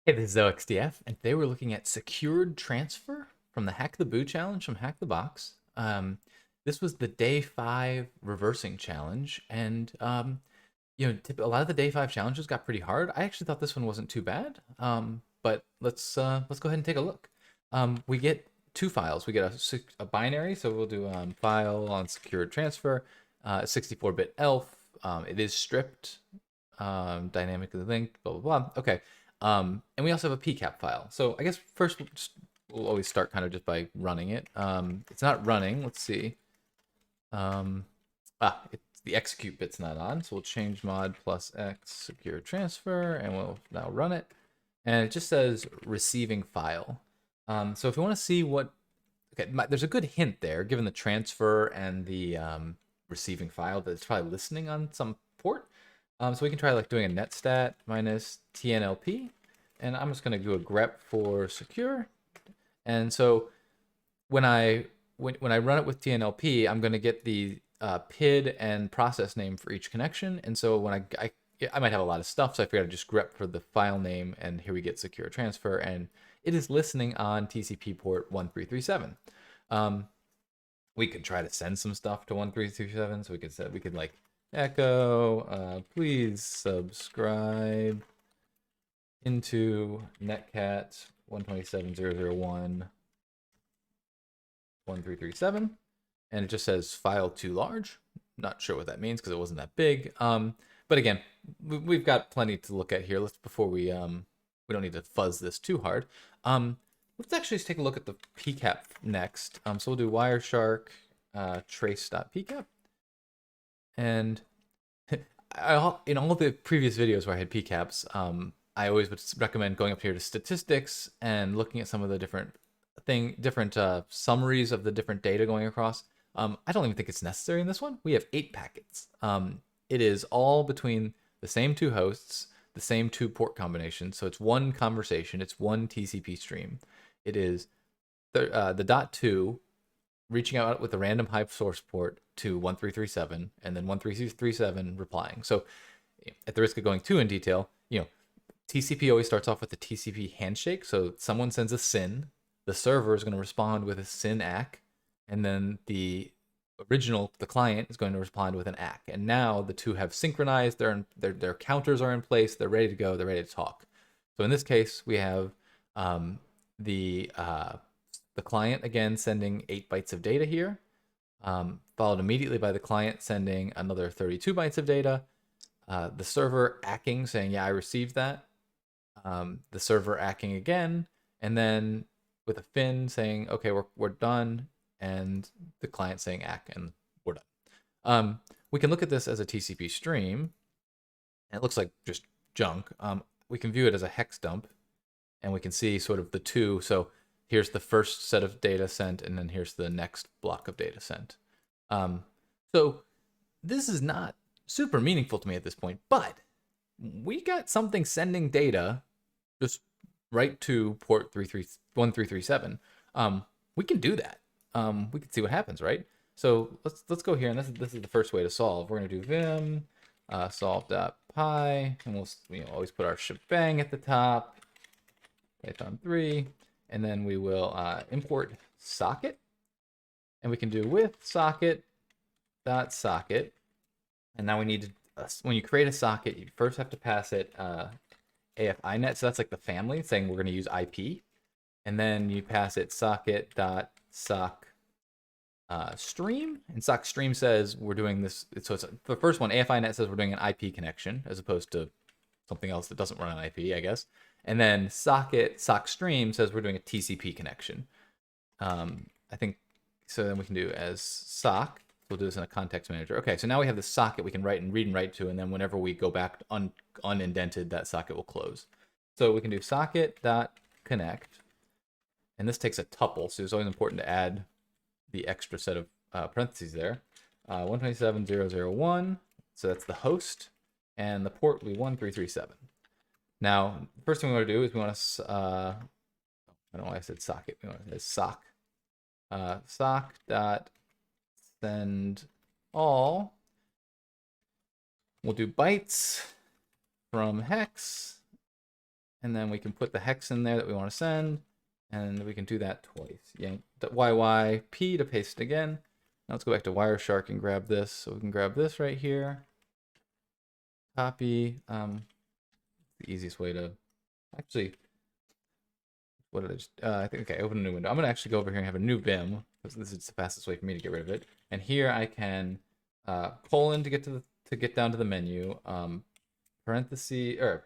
Hey, this is OXDF, and today we're looking at secured transfer from the HackTheBoo challenge from Hack the Box. This was the day 5 reversing challenge, and a lot of the day 5 challenges got pretty hard. I actually thought this one wasn't too bad, but let's go ahead and take a look. We get two files. We get a binary, so we'll do file on secured transfer, 64-bit ELF. It is stripped, dynamically linked, blah blah blah. Okay. And we also have a PCAP file. So I guess first we'll always start kind of just by running it. It's not running. Let's see. The execute bit's not on. So we'll change mod plus X secure transfer, and we'll now run it. And it just says receiving file. So if you want to see what, okay, there's a good hint there, given the transfer and the receiving file, that it's probably listening on some port. So we can try like doing a netstat minus TNLP, and I'm just going to do a grep for secure. And so when I run it with TNLP, I'm going to get the PID and process name for each connection. And so when I might have a lot of stuff, so I figured I'd just grep for the file name, and here we get secure transfer, and it is listening on TCP port 1337. We could try to send some stuff to 1337, so we could like echo, please subscribe into netcat 127.0.0.1.1337, and it just says file too large. Not sure what that means because it wasn't that big. But again, we've got plenty to look at here. Before we don't need to fuzz this too hard. Let's actually just take a look at the PCAP next. So we'll do Wireshark trace.pcap. And in all of the previous videos where I had PCAPs, I always would recommend going up here to statistics and looking at some of the different summaries of the different data going across. I don't even think it's necessary in this one. We have 8 packets. It is all between the same two hosts, the same 2 port combinations. So it's one conversation. It's one TCP stream. It is the .2 reaching out with a random high source port to 1337, and then 1337 replying. So at the risk of going too in detail, TCP always starts off with the TCP handshake. So someone sends a SYN, the server is going to respond with a SYN ACK, and then the client is going to respond with an ACK. And now the two have synchronized, their counters are in place, they're ready to go, they're ready to talk. So in this case, we have the client again sending 8 bytes of data here, followed immediately by the client sending another 32 bytes of data. The server acking, saying, yeah, I received that. The server acking again, and then with a fin saying, okay, we're done, and the client saying ack, and we're done. We can look at this as a TCP stream, and it looks like just junk. We can view it as a hex dump, and we can see sort of the two. So here's the first set of data sent, and then here's the next block of data sent. So this is not super meaningful to me at this point, but we got something sending data just right to port 1337. We can do that. We can see what happens, right? So let's go here, and this is the first way to solve. We're gonna do vim solve.py, and we'll always put our shebang at the top, Python 3, and then we will import socket, and we can do with socket dot socket, and now we need to, when you create a socket, you first have to pass it AFINet, so that's like the family saying we're going to use IP, and then you pass it socket.sock stream, and sock stream says we're doing this. So it's the first one, AFINet, says we're doing an IP connection as opposed to something else that doesn't run on IP, I guess. And then sock stream says we're doing a TCP connection. I think so. Then we can do as sock. We'll do this in a context manager. Okay, so now we have the socket we can read and write to, and then whenever we go back unindented, that socket will close. So we can do socket.connect, and this takes a tuple, so it's always important to add the extra set of parentheses there. 127.0.0.1, so that's the host, and the port will be 1337. Now, the first thing we want to do is we want to, I don't know why I said socket, we want to say sock. Sock.send all. We'll do bytes from hex, and then we can put the hex in there that we want to send, and we can do that twice. Yank the YYP to paste it again. Now let's go back to Wireshark and grab this. So we can grab this right here, copy. The easiest way to actually, what did I just, I think, okay, open a new window. I'm gonna actually go over here and have a new Vim, because this is the fastest way for me to get rid of it. And here I can colon to get down to the menu, parenthesis, or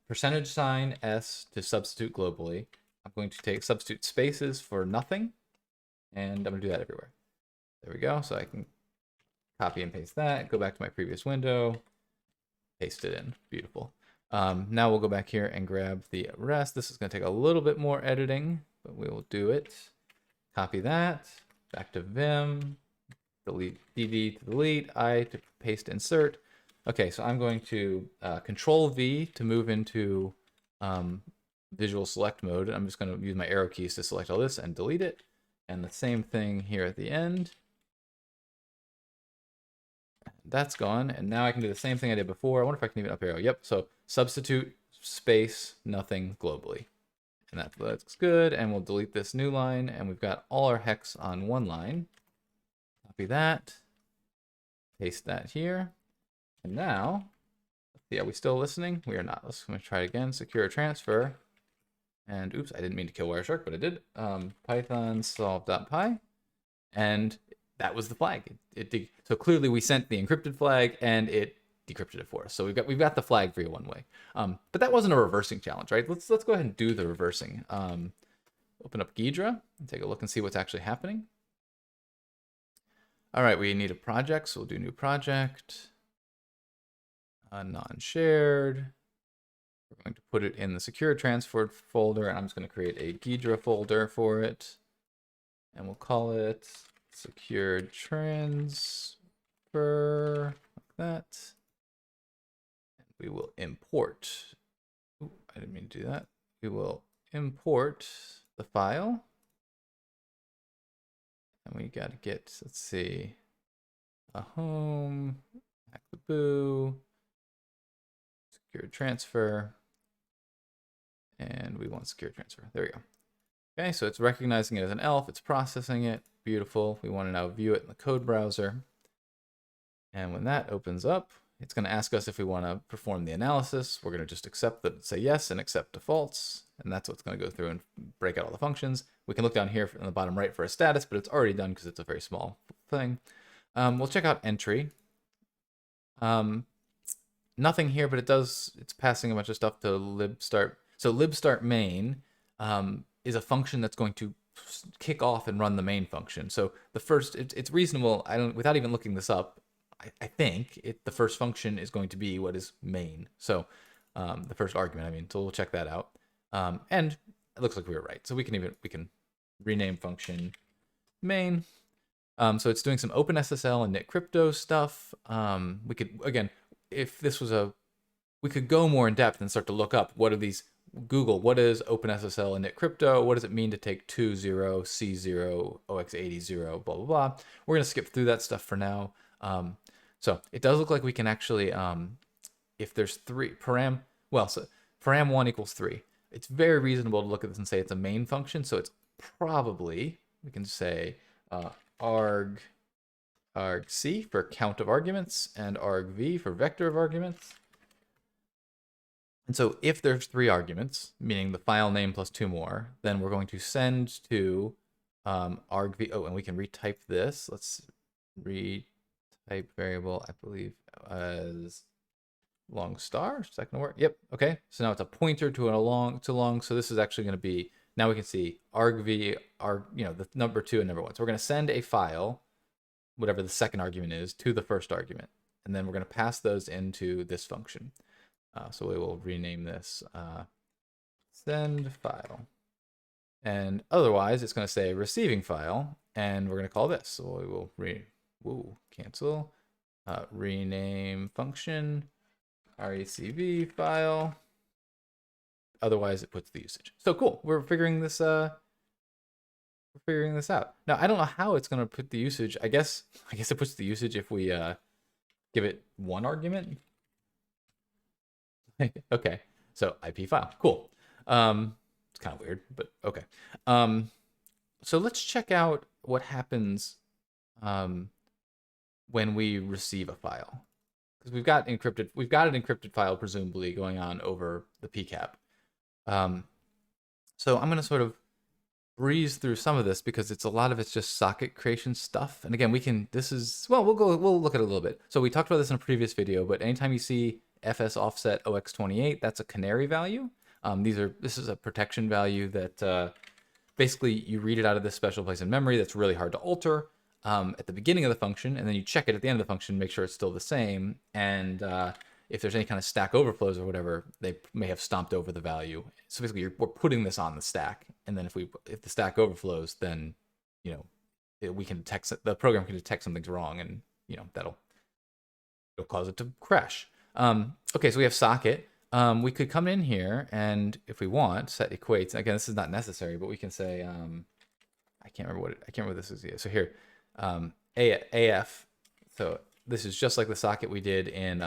percentage sign S to substitute globally. I'm going to substitute spaces for nothing, and I'm gonna do that everywhere. There we go. So I can copy and paste that, go back to my previous window, paste it in. Beautiful. Now we'll go back here and grab the rest. This is going to take a little bit more editing, but we will do it. Copy that, back to Vim, delete DD to delete, I to paste insert. Okay, so I'm going to Control V to move into visual select mode. I'm just going to use my arrow keys to select all this and delete it. And the same thing here at the end. That's gone, and now I can do the same thing I did before. I wonder if I can even up arrow. Yep, so substitute space nothing globally. And that looks good, and we'll delete this new line, and we've got all our hex on one line. Copy that, paste that here, and now, let's see, are we still listening? We are not. Let's try it again, secure transfer, and oops, I didn't mean to kill Wireshark, but I did. Python solve.py, and that was the flag. So clearly we sent the encrypted flag and it decrypted it for us. So we've got the flag for you one way. But that wasn't a reversing challenge, right? Let's go ahead and do the reversing. Open up Ghidra and take a look and see what's actually happening. All right, we need a project, so we'll do new project. Non-shared. We're going to put it in the secure transfer folder, and I'm just going to create a Ghidra folder for it. And we'll call it secured transfer, like that. And we will import. Ooh, I didn't mean to do that. We will import the file. And we got to get, let's see, a home, HackTheBoo, secured transfer, and we want secure transfer. There we go. Okay, so it's recognizing it as an ELF, it's processing it. Beautiful. We want to now view it in the code browser. And when that opens up, it's going to ask us if we want to perform the analysis. We're going to just accept that, say yes, and accept defaults. And that's what's going to go through and break out all the functions. We can look down here in the bottom right for a status, but it's already done because it's a very small thing. We'll check out entry. Nothing here, but it's passing a bunch of stuff to libstart. So libstart main is a function that's going to kick off and run the main function. So the first, it's reasonable. Without even looking this up, I think the first function is going to be what is main. So the first argument, I mean, so we'll check that out. And it looks like we were right. So we can rename function main. So it's doing some OpenSSL and NetCrypto stuff. We could, again, if this was we could go more in depth and start to look up what are these. Google, what is OpenSSL and NetCrypto? What does it mean to take 2.0, C0, OX80, blah, blah, blah. We're going to skip through that stuff for now. So it does look like we can actually, if there's three, param 1 equals 3. It's very reasonable to look at this and say it's a main function. So it's probably, we can say argc for count of arguments and argv for vector of arguments. And so if there's 3 arguments, meaning the file name plus 2 more, then we're going to send to argv. Oh, and we can retype this. Let's retype variable, I believe, as long star. Is that going to work? Yep. Okay. So now it's a pointer to long. So this is actually going to be, now we can see argv, the number 2 and number 1. So we're going to send a file, whatever the second argument is, to the first argument. And then we're going to pass those into this function. So we will rename this send file. And otherwise, it's going to say receiving file, and we're going to call this. So we will cancel, rename function, recv file. Otherwise, it puts the usage. So cool. We're figuring this out. Now, I don't know how it's going to put the usage. I guess it puts the usage if we give it 1 argument. Okay, So IP file, cool. It's kind of weird, but okay. So let's check out what happens when we receive a file, because we've got an encrypted file presumably going on over the PCAP. So I'm going to sort of breeze through some of this because a lot of it's just socket creation stuff. And again, we'll look at it a little bit. So we talked about this in a previous video, but anytime you see FS offset OX28, that's a canary value. This is a protection value that basically you read it out of this special place in memory that's really hard to alter at the beginning of the function, and then you check it at the end of the function, make sure it's still the same. And if there's any kind of stack overflows or whatever, they may have stomped over the value. So basically, we're putting this on the stack, and then if the stack overflows, then we can detect, the program can detect something's wrong, and it'll cause it to crash. Okay, so we have socket. We could come in here and, if we want, set equates. Again, this is not necessary, but we can say I can't remember what this is yet. So here, AF. So this is just like the socket we did in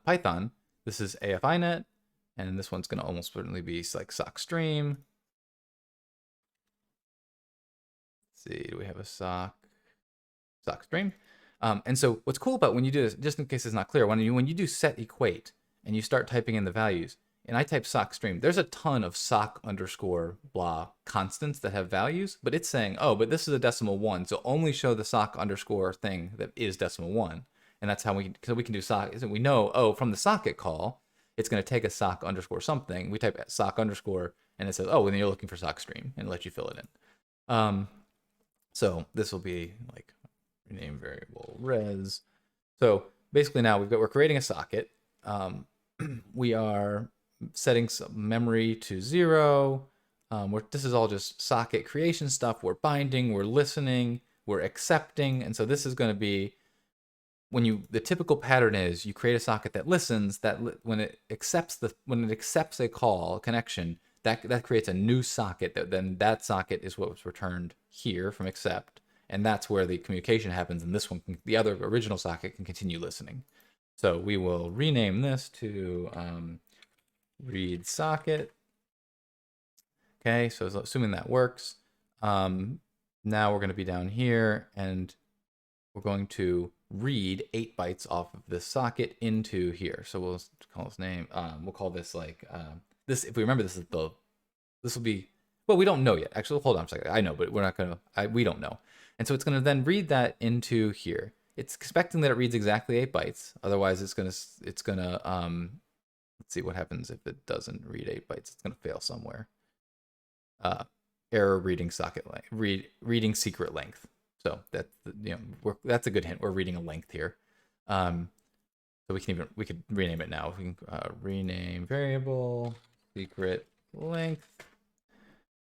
Python. This is AFINet, and this one's going to almost certainly be like sock stream. Let's see, do we have a sock stream? And so what's cool about when you do this, just in case it's not clear, when you do set equate and you start typing in the values, and I type sock stream, there's a ton of sock underscore blah constants that have values, but it's saying, oh, but this is a decimal 1, so only show the sock underscore thing that is decimal 1. And that's how we can do sock. We know, oh, from the socket call, it's going to take a sock underscore something. We type sock underscore, and it says, oh, and then you're looking for sock stream, and let you fill it in. So this will be like rename variable res. So basically now we're creating a socket. We are setting some memory to 0. This is all just socket creation stuff. We're binding, we're listening, we're accepting, and so this is going to be the typical pattern is you create a socket that listens, when it accepts a call, a connection, that creates a new socket, that socket is what was returned here from accept, and that's where the communication happens, and this one, the other original socket, can continue listening. So we will rename this to read socket. Okay, so assuming that works, now we're going to be down here, and we're going to read 8 bytes off of this socket into here. So we'll call this name. We'll call this like this. If we remember, this will be. Well, we don't know yet. Actually, hold on a second. I know, but we're not gonna. We don't know. And so it's gonna then read that into here. It's expecting that it reads exactly 8 bytes. Otherwise, it's gonna. Let's see what happens if it doesn't read 8 bytes. It's gonna fail somewhere. Error reading socket length. Reading secret length. So that's a good hint. We're reading a length here. So we could rename it now. We can rename variable secret length,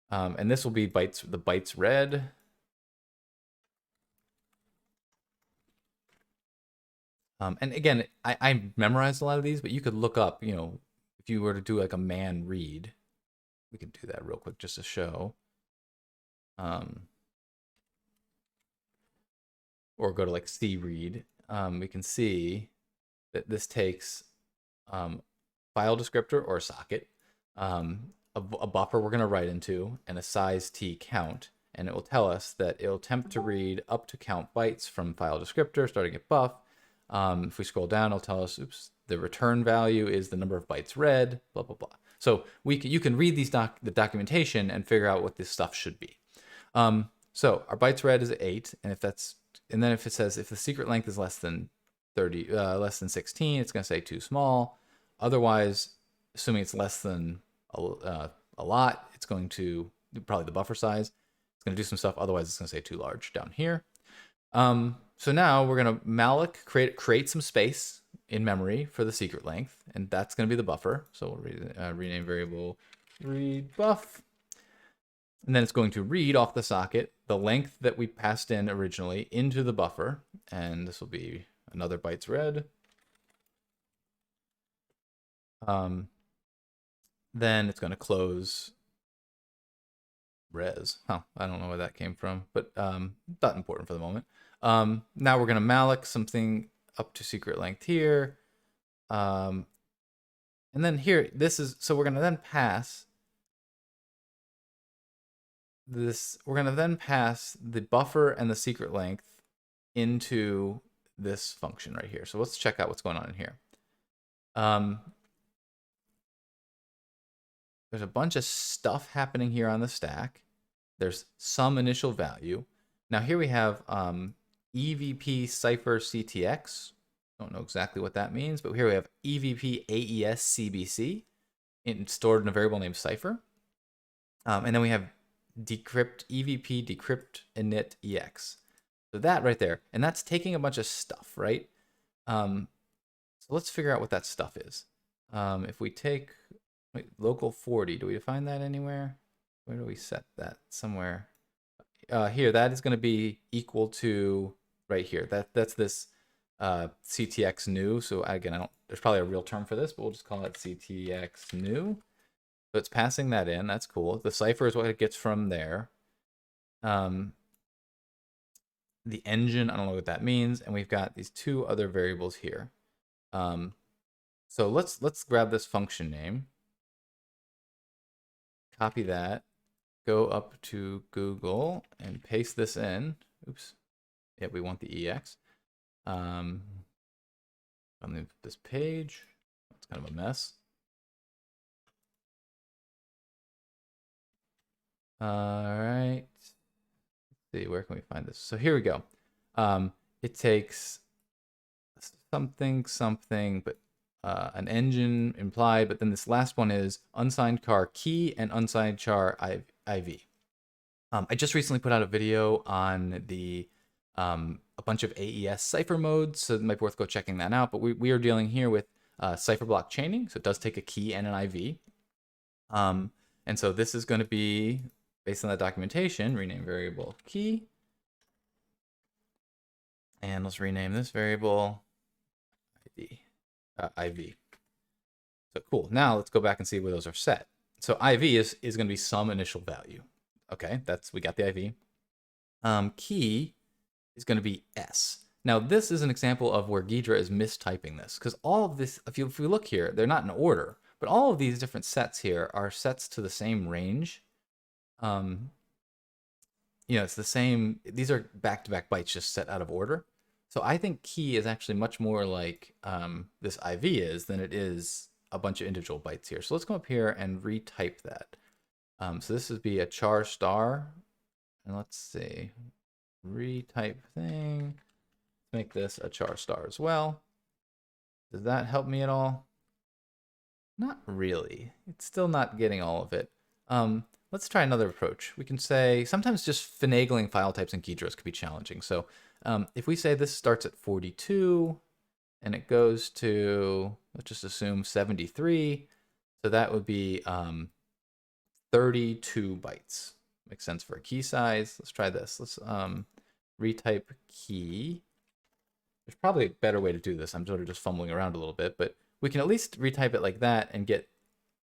and this will be the bytes read. And again, I memorized a lot of these, but you could look up. If you were to do like a man read, we could do that real quick just to show. Or go to like C read, we can see that this takes file descriptor or a socket, a buffer we're going to write into, and a size t count, and it will tell us that it'll attempt to read up to count bytes from file descriptor starting at buff. If we scroll down, it'll tell us, oops, the return value is the number of bytes read, blah, blah, blah. So you can read the documentation and figure out what this stuff should be. So our bytes read is 8, and then if it says if the secret length is less than 16, it's going to say too small. Otherwise, assuming it's less than a lot, it's going to probably the buffer size. It's going to do some stuff. Otherwise, it's going to say too large down here. So now we're going to malloc create some space in memory for the secret length, and that's going to be the buffer. So we'll rename variable read buff. And then it's going to read off the socket the length that we passed in originally into the buffer. And this will be another bytes read. Then it's going to close res. I don't know where that came from, but not important for the moment. Now we're going to malloc something up to secret length here. And then here, this is, so we're going to then pass this, we're going to then pass the buffer and the secret length into this function right here. So let's check out what's going on in here. There's a bunch of stuff happening here on the stack. There's some initial value. Now here we have EVP cipher CTX. Don't know exactly what that means, but here we have EVP AES CBC stored in a variable named cipher. And then we have decrypt EVP decrypt init EX. So that right there, and that's taking a bunch of stuff, right? So let's figure out what that stuff is. If we take local 40, do we define that anywhere? Where do we set that? Somewhere here. That is going to be equal to right here. That's this CTX new. So again, there's probably a real term for this, but we'll just call it CTX new. So it's passing that in. That's cool. The cipher is what it gets from there. The engine, I don't know what that means, and we've got these two other variables here. So let's grab this function name, copy that, go up to Google and paste this in. Oops. Yeah, we want the EX. On this page, it's kind of a mess. All right. Let's see, where can we find this? So here we go. It takes something, but an engine implied, but then this last one is unsigned car key and unsigned char IV. I just recently put out a video on the a bunch of AES cipher modes, so it might be worth go checking that out. But we are dealing here with cipher block chaining, so it does take a key and an IV. And so this is going to be, based on that documentation, rename variable key. And let's rename this variable IV. So cool. Now let's go back and see where those are set. So IV is going to be some initial value. Okay, we got the IV. Key is going to be S. Now this is an example of where Ghidra is mistyping this, because all of this, if you look here, they're not in order, but all of these different sets here are sets to the same range. It's the same. These are back-to-back bytes just set out of order. So I think key is actually much more like this IV is than it is a bunch of individual bytes here. So let's come up here and retype that. So this would be a char star. And let's see, retype thing. Let's make this a char star as well. Does that help me at all? Not really. It's still not getting all of it. Let's try another approach. We can say, sometimes just finagling file types in Ghidras could be challenging. So if we say this starts at 42 and it goes to, let's just assume 73. So that would be 32 bytes. Makes sense for a key size. Let's try this. Let's retype key. There's probably a better way to do this. I'm sort of just fumbling around a little bit, but we can at least retype it like that and get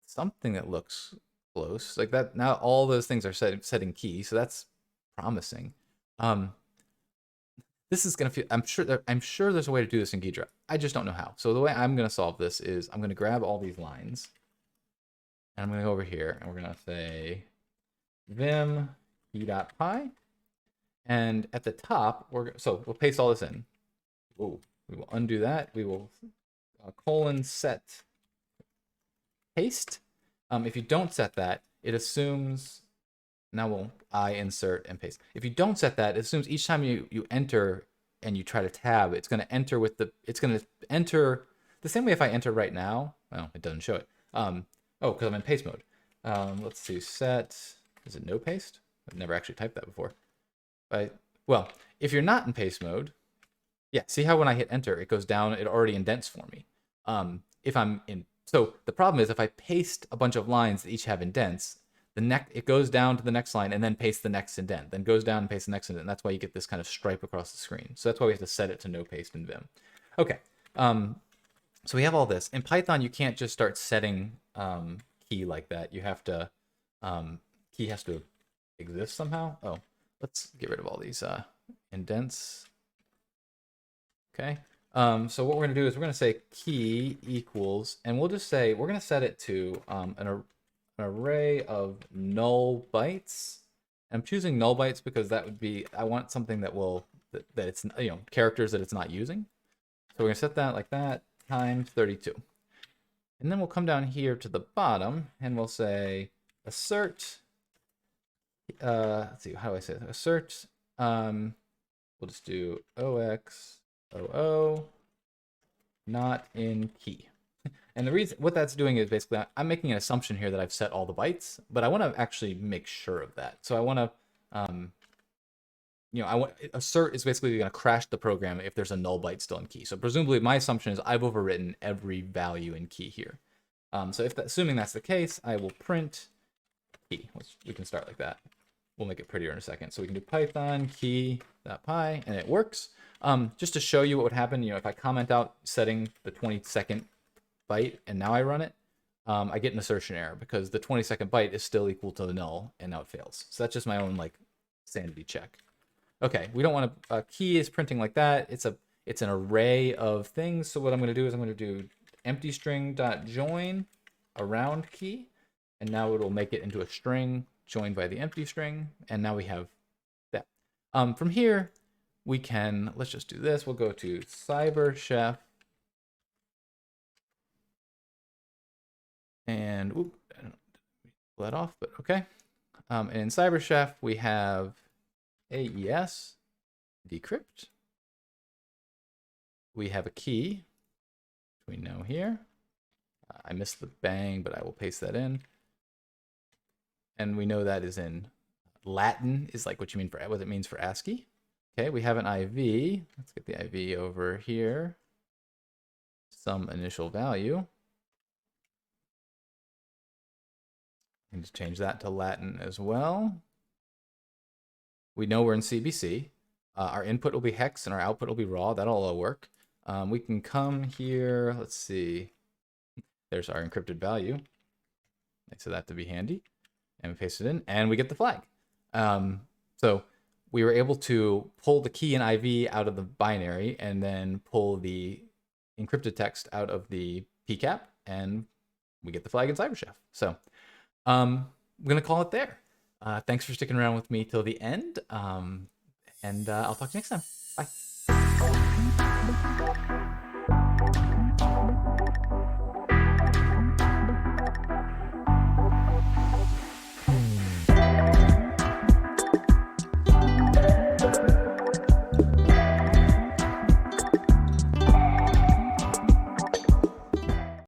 something that looks close like that. Now all those things are set in key, so that's promising. This is gonna feel, I'm sure there's a way to do this in Ghidra. I just don't know how. So the way I'm gonna solve this is I'm gonna grab all these lines and I'm gonna go over here and we're gonna say vim key.py, and at the top we'll paste all this in. Oh, we will undo that. We will colon set paste. If you don't set that, it assumes, now we'll insert and paste. If you don't set that, it assumes each time you enter and you try to tab, it's going to enter the same way if I enter right now. Well, it doesn't show it. Oh, because I'm in paste mode. Let's see, set, is it no paste? I've never actually typed that before. Well, if you're not in paste mode, yeah, see how when I hit enter, it goes down, it already indents for me. If I'm in, so the problem is if I paste a bunch of lines that each have indents, it goes down to the next line and then paste the next indent, then goes down and paste the next indent. And that's why you get this kind of stripe across the screen. So that's why we have to set it to no paste in Vim. Okay, so we have all this. In Python, you can't just start setting key like that. You have to, key has to exist somehow. Oh, let's get rid of all these indents. Okay, So what we're going to do is we're going to say key equals, and we'll just say, we're going to set it to an array of null bytes. I'm choosing null bytes because that would be, I want something that will, that it's, characters that it's not using. So we're going to set that like that times 32. And then we'll come down here to the bottom and we'll say assert, let's see, how do I say it? Assert, we'll just do OXOO not in key. And the reason, what that's doing is basically, I'm making an assumption here that I've set all the bytes, but I want to actually make sure of that. So I want to, assert is basically going to crash the program if there's a null byte still in key. So presumably my assumption is I've overwritten every value in key here. So assuming that's the case, I will print key, which we can start like that. We'll make it prettier in a second. So we can do Python key.py, and it works. Just to show you what would happen, if I comment out setting the 20-second byte and now I run it, I get an assertion error because the 20-second byte is still equal to the null, and now it fails. So that's just my own sanity check. Okay, we don't want to. Key is printing like that. It's an array of things. So what I'm going to do is I'm going to do empty string.join around key, and now it will make it into a string joined by the empty string, and now we have that. From here, we can, let's just do this. We'll go to CyberChef, and I don't pull that off, but okay. And in CyberChef, we have AES decrypt. We have a key, which we know here. I missed the bang, but I will paste that in. And we know that is in Latin, is like what it means for ASCII. Okay, we have an IV. Let's get the IV over here. Some initial value. And just change that to Latin as well. We know we're in CBC. Our input will be hex and our output will be raw. That'll all work. We can come here. Let's see. There's our encrypted value. Thanks for that to be handy. And we paste it in, and we get the flag. So we were able to pull the key and IV out of the binary, and then pull the encrypted text out of the PCAP, and we get the flag in CyberChef. So I'm gonna call it there. Thanks for sticking around with me till the end, and I'll talk to you next time. Bye.